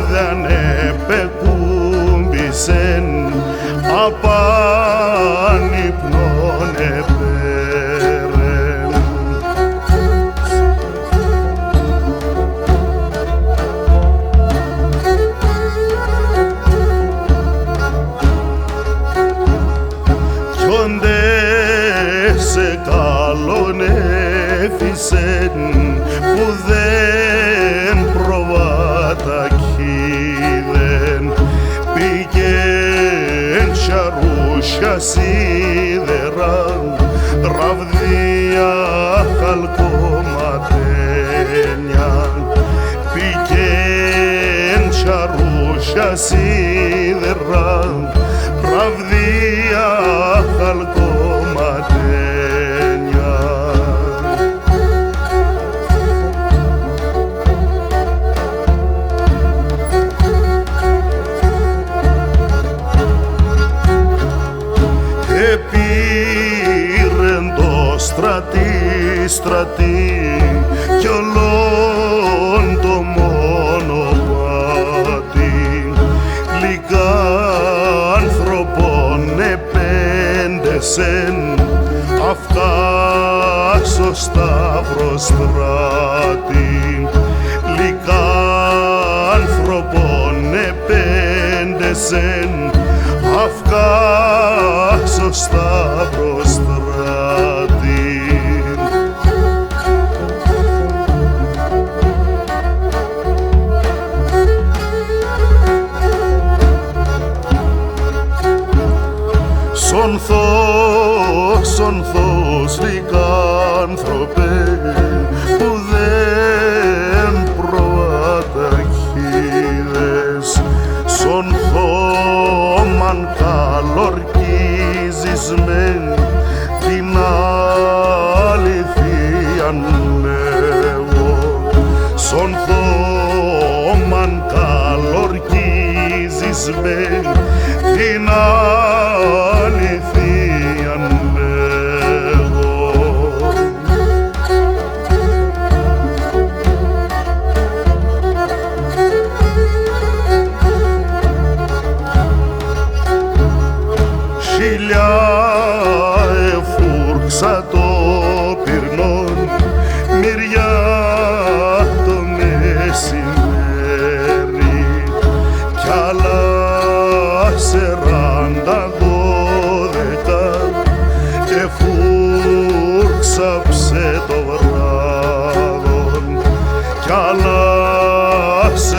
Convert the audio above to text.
δεν επεκούμπησεν απάνυπνον επέρεν. Κι σε καλόν έφυσεν που δεν προβατακίδεν, πήγεν σαρούσια σίδερα ραβδία χαλκοματένια, πήγεν σαρούσια σίδερα ραβδία χαλκοματένια. Επήρεν το στρατή κι ολόν το μονοπάτι, λυκάνθρωπον επέντεσεν αυτάς ο Σταυροστράτη, λυκάνθρωπον επέντεσεν αυτάς ο Σταυροστράτη. Σονθός λυκάνθρωπε που δεν προαταχίδες, σονθόμαν καλορκίζεις μεν την αληθείαν λέγω, σονθόμαν καλορκίζεις μεν την αληθείαν λέγω. Χιλιά εφούρξα το πυρνόν μυριά το μεσημέρι κι άλλα 40-12 εφούρξαψε το βράδον κι άλλα 40